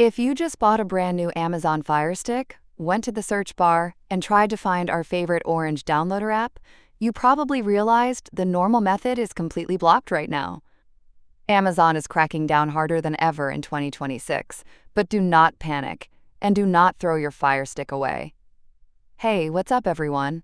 If you just bought a brand new Amazon FireStick, went to the search bar, and tried to find our favorite orange downloader app, you probably realized the normal method is completely blocked right now. Amazon is cracking down harder than ever in 2026, but do not panic, and do not throw your FireStick away. Hey, what's up everyone?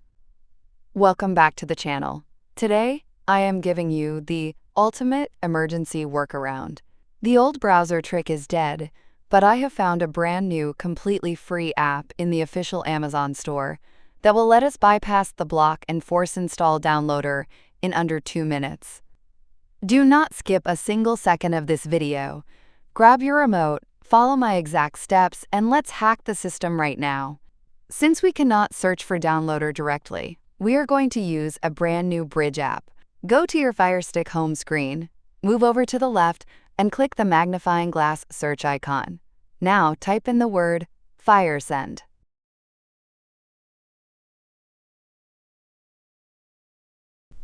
Welcome back to the channel. Today, I am giving you the ultimate emergency workaround. The old browser trick is dead, but I have found a brand new, completely free app in the official Amazon store that will let us bypass the block and force install downloader in under 2 minutes. Do not skip a single second of this video. Grab your remote, follow my exact steps, and let's hack the system right now. Since we cannot search for downloader directly, we are going to use a brand new bridge app. Go to your FireStick home screen, move over to the left, and click the magnifying glass search icon. Now type in the word FireSend.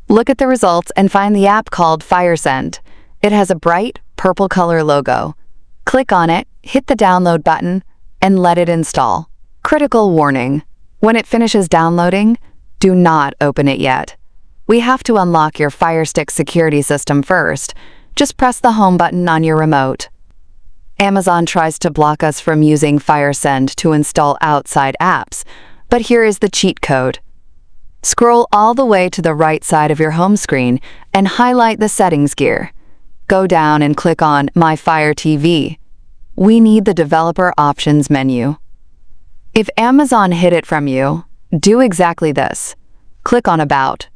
Look at the results and find the app called FireSend. It has a bright purple color logo. Click on it, hit the download button, and let it install. Critical warning: when it finishes downloading, do not open it yet. We have to unlock your FireStick security system first. Just press the home button on your remote. Amazon tries to block us from using FireSend to install outside apps, but here is the cheat code. Scroll all the way to the right side of your home screen and highlight the settings gear. Go down and click on My Fire TV. We need the developer options menu. If Amazon hid it from you, do exactly this. Click on About.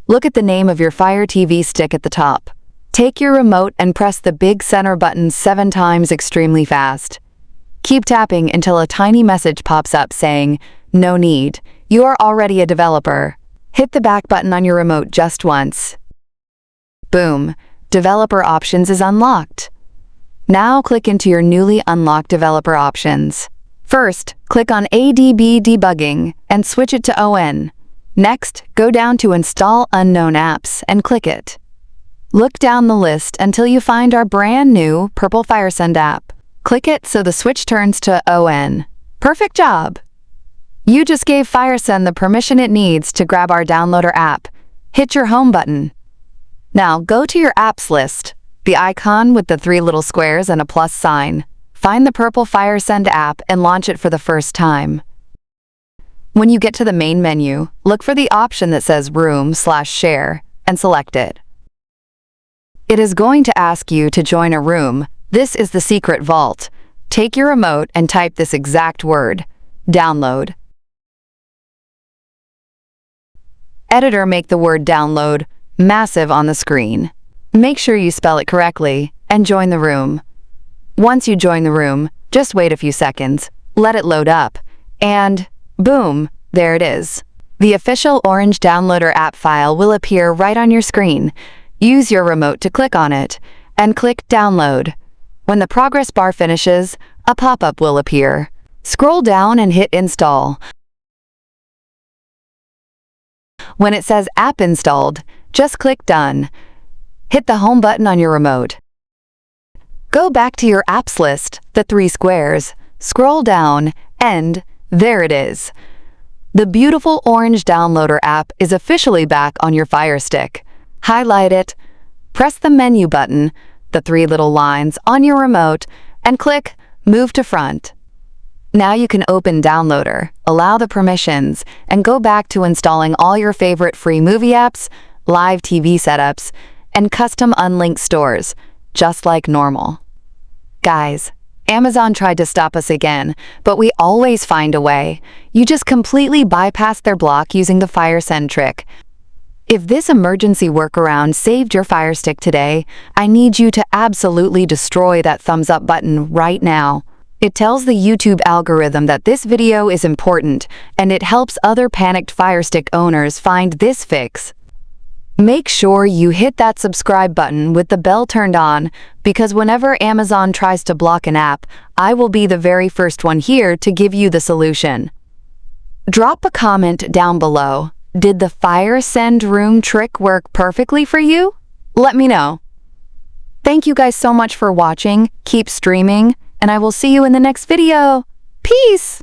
Look at the name of your Fire TV stick at the top. Take your remote and press the big center button 7 times extremely fast. Keep tapping until a tiny message pops up saying, "No need, you are already a developer." Hit the back button on your remote just once. Boom, Developer Options is unlocked. Now click into your newly unlocked developer options. First, click on ADB Debugging and switch it to ON. Next, go down to Install Unknown Apps and click it. Look down the list until you find our brand new purple FireSend app. Click it so the switch turns to ON. Perfect job! You just gave FireSend the permission it needs to grab our downloader app. Hit your home button. Now go to your apps list, the icon with the 3 little squares and a plus sign. Find the purple FireSend app and launch it for the first time. When you get to the main menu, look for the option that says Room/Share and select it. It is going to ask you to join a room. This is the secret vault. Take your remote and type this exact word: download. Editor, make the word download massive on the screen. Make sure you spell it correctly and join the room. Once you join the room, just wait a few seconds, let it load up, and boom, there it is. The official orange downloader app file will appear right on your screen. Use your remote to click on it, and click Download. When the progress bar finishes, a pop-up will appear. Scroll down and hit Install. When it says App Installed, just click Done. Hit the home button on your remote. Go back to your apps list, the 3 squares, scroll down, and there it is. The beautiful orange downloader app is officially back on your FireStick. Highlight it, press the menu button, the 3 little lines on your remote, and click Move to Front. Now you can open Downloader, allow the permissions, and go back to installing all your favorite free movie apps, live TV setups, and custom unlinked stores, just like normal. Guys, Amazon tried to stop us again, but we always find a way. You just completely bypass their block using the FireSend trick. If this emergency workaround saved your FireStick today, I need you to absolutely destroy that thumbs up button right now. It tells the YouTube algorithm that this video is important, and it helps other panicked FireStick owners find this fix. Make sure you hit that subscribe button with the bell turned on, because whenever Amazon tries to block an app, I will be the very first one here to give you the solution. Drop a comment down below. Did the FireSend room trick work perfectly for you? Let me know. Thank you guys so much for watching. Keep streaming, and I will see you in the next video. Peace!